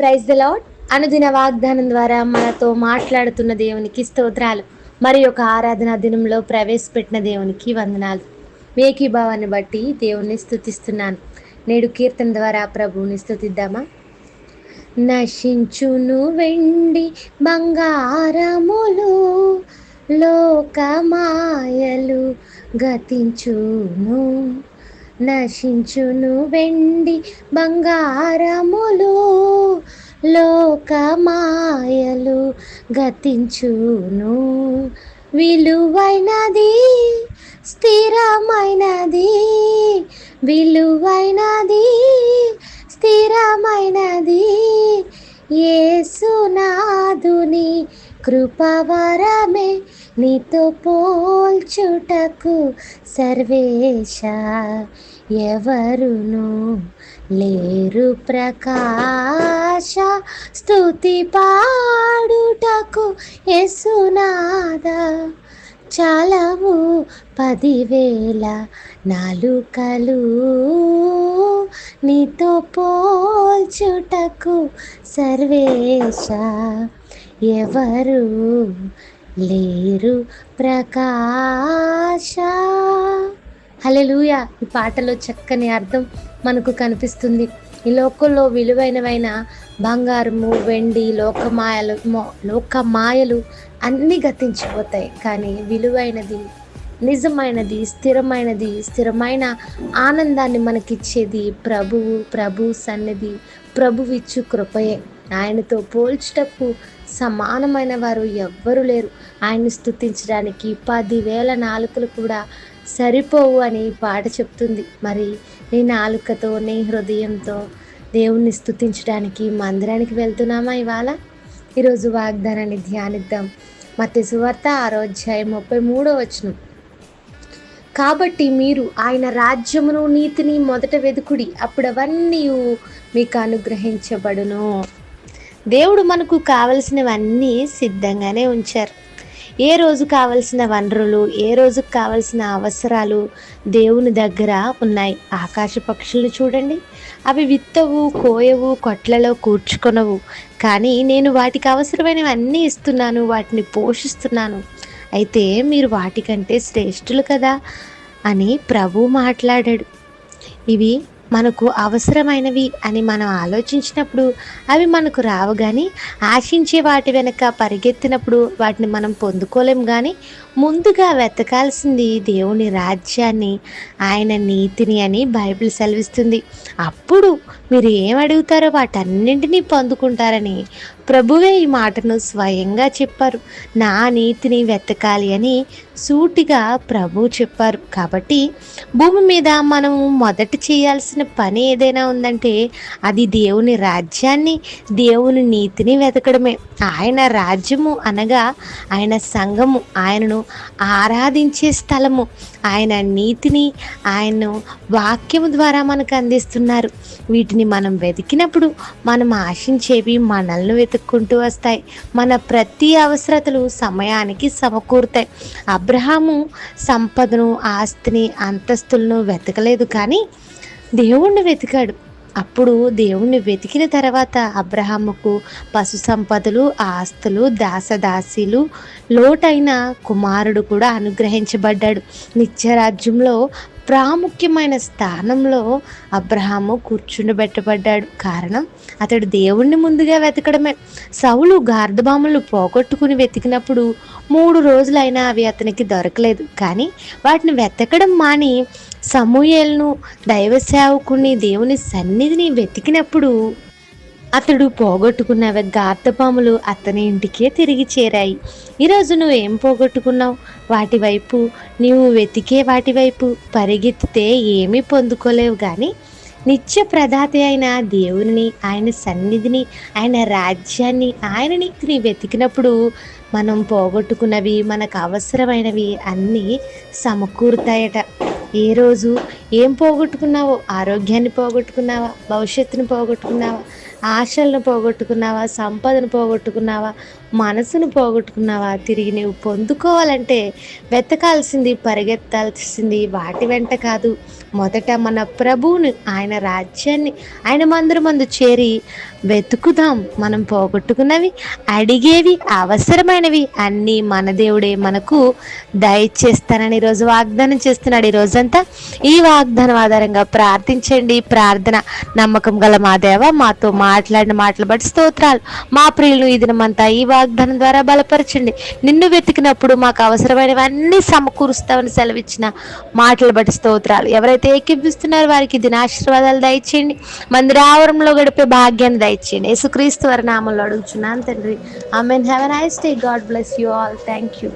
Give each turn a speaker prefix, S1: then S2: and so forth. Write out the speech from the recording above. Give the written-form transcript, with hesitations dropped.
S1: Praise the lord. అనుదిన వాగ్దానం ద్వారా మనతో మాట్లాడుతున్న దేవునికి స్తోత్రాలు. మరి ఒక ఆరాధనా దినంలో ప్రవేశపెట్టిన దేవునికి వందనాలు. మీ ఏకీభావాన్ని బట్టి దేవుణ్ణి స్తుతిస్తున్నాను. నేడు కీర్తన ద్వారా ప్రభువుని స్తుతిద్దామా? నశించును వెండి బంగారములు, లోకమాయలు గతించును. నశించును వెండి బంగారములు, లోకమాయలు గతించును. విలువైనది స్థిరమైనది, విలువైనది స్థిరమైనది యేసునాథుని కృపవరమే. నీతో పోల్చుటకు సర్వేశ ఎవరును లేరు. ప్రకాశ స్తుతి పాడుటకు యేసునాథ చాలవు 10,000 నాలుకలు. నీతో పోల్చుటకు సర్వేశ ఎవరు లేరు. ప్రకాశ. హల్లెలూయా. ఈ పాటలో చక్కని అర్థం మనకు కనిపిస్తుంది. ఈ లోకంలో విలువైనవైన బంగారము, వెండి, లోకమాయలు అన్నీ గతించిపోతాయి. కానీ విలువైనది, నిజమైనది, స్థిరమైన ఆనందాన్ని మనకిచ్చేది ప్రభు సన్నిధి, ప్రభువిచ్చు కృపయే. ఆయనతో పోల్చుటకు సమానమైన వారు ఎవ్వరు లేరు. ఆయన్ని స్తుతించడానికి 10,000 నాలుకలు కూడా సరిపోవు అని పాట చెప్తుంది. మరి నీ నాలుకతో, నీ హృదయంతో దేవుణ్ణి స్తుతించడానికి మందిరానికి వెళ్తున్నామా? ఇవాళ ఈరోజు వాగ్దానాన్ని ధ్యానిద్దాం. మత్తయి సువార్త 6వ అధ్యాయం 33వ వచనం. కాబట్టి మీరు ఆయన రాజ్యమును నీతిని మొదట వెదుకుడి, అప్పుడు అవన్నీ మీకు అనుగ్రహించబడును. దేవుడు మనకు కావలసినవన్నీ సిద్ధంగానే ఉంచారు. ఏ రోజు కావలసిన వనరులు, ఏ రోజుకు కావలసిన అవసరాలు దేవుని దగ్గర ఉన్నాయి. ఆకాశ పక్షులను చూడండి, అవి విత్తవు, కోయవు, కొట్లలో కూర్చుకొనవు, కానీ నేను వాటికి అవసరమైనవన్నీ ఇస్తున్నాను, వాటిని పోషిస్తున్నాను. అయితే మీరు వాటికంటే శ్రేష్ఠులు కదా అని ప్రభు మాట్లాడాడు. ఇవి మనకు అవసరమైనవి అని మనం ఆలోచించినప్పుడు అవి మనకు రావు. కానీ ఆశించే వాటి వెనక పరిగెత్తినప్పుడు వాటిని మనం పొందుకోలేం. కానీ ముందుగా వెతకాల్సింది దేవుని రాజ్యాన్ని, ఆయన నీతిని అని బైబిల్ సెలవిస్తుంది. అప్పుడు మీరు ఏం అడుగుతారో వాటన్నింటినీ పొందుకుంటారని ప్రభువే ఈ మాటను స్వయంగా చెప్పారు. నా నీతిని వెతకాలి అని సూటిగా ప్రభు చెప్పారు. కాబట్టి భూమి మీద మనం మొదట చేయాల్సిన పని ఏదైనా ఉందంటే అది దేవుని రాజ్యాన్ని, దేవుని నీతిని వెతకడమే. ఆయన రాజ్యము అనగా ఆయన సంఘము, ఆయనను ఆరాధించే స్థలము, ఆయన నీతిని ఆయన వాక్యము ద్వారా మనకు అందిస్తున్నారు. వీటిని మనం వెతికినప్పుడు మనం ఆశించేవి మనల్ని వెతుక్కుంటూ వస్తాయి. మన ప్రతి అవసరతలు సమయానికి సమకూరుతాయి. అబ్రహాము సంపదను, ఆస్తిని, అంతస్తులను వెతకలేదు, కానీ దేవుణ్ణి వెతికాడు. అప్పుడు దేవుణ్ణి వెతికిన తర్వాత అబ్రహాముకు పశు సంపదలు, ఆస్తులు, దాసదాసీలు, లోటైన కుమారుడు కూడా అనుగ్రహించబడ్డాడు. నిత్యరాజ్యంలో ప్రాముఖ్యమైన స్థానంలో అబ్రహాము కూర్చుండబెట్టబడ్డాడు. కారణం అతడు దేవుణ్ణి ముందుగా వెతకడమే. సౌలు గార్ధబాములు పోగొట్టుకుని వెతికినప్పుడు 3 రోజులైనా అవి అతనికి దొరకలేదు. కానీ వాటిని వెతకడం మాని సమూయేలును, దైవ సేవకుని, దేవుని సన్నిధిని వెతికినప్పుడు అతడు పోగొట్టుకున్న గార్ధపాములు అతని ఇంటికే తిరిగి చేరాయి. ఈరోజు నువ్వేం పోగొట్టుకున్నావు? వాటి వైపు నీవు వెతికే వాటి వైపు పరిగెత్తితే ఏమీ పొందుకోలేవు. కానీ నిత్య ప్రదాత అయిన దేవుని, ఆయన సన్నిధిని, ఆయన రాజ్యాన్ని, ఆయన నీతిని వెతికినప్పుడు మనం పోగొట్టుకున్నవి, మనకు అవసరమైనవి అన్నీ సమకూరుతాయట. ఏ రోజు ఏం పోగొట్టుకున్నావో, ఆరోగ్యాన్ని పోగొట్టుకున్నావా, భవిష్యత్తును పోగొట్టుకున్నావా, ఆశలను పోగొట్టుకున్నావా, సంపదను పోగొట్టుకున్నావా, మనసును పోగొట్టుకున్నావా? తిరిగి నువ్వు పొందుకోవాలంటే వెతకాల్సింది, పరిగెత్తాల్సింది వాటి వెంట కాదు. మొదట మన ప్రభువుని, ఆయన రాజ్యాన్ని, ఆయన మందిరమందు చేరి వెతుకుదాం. మనం పోగొట్టుకున్నవి, అడిగేవి, అవసరమైనవి అన్నీ మన దేవుడే మనకు దయచేస్తానని ఈరోజు వాగ్దానం చేస్తున్నాడు. ఈ రోజంతా ఈ వాగ్దానం ఆధారంగా ప్రార్థించండి. ప్రార్థన నమ్మకం గల మా దేవ, మాతో మాట్లాడిన మాటలు బట్టి స్తోత్రాలు. మా ప్రియులను ఈ దినమంతా ఈ వాగ్దానం ద్వారా బలపరచండి. నిన్ను వెతికినప్పుడు మాకు అవసరమైనవన్నీ సమకూరుస్తామని సెలవిచ్చిన మాటలు బట్టి స్తోత్రాలు. ఎవరైతే ఏకీపిస్తున్నారో వారికి దిన ఆశీర్వాదాలు దయచేయండి. మందిరావరంలో గడిపే భాగ్యాన్ని దయచేయండి. యేసుక్రీస్తు వారి నామంలో అడుగుచున్నాను తండ్రి. ఆమేన్. Have a nice day. God bless you all. Thank you.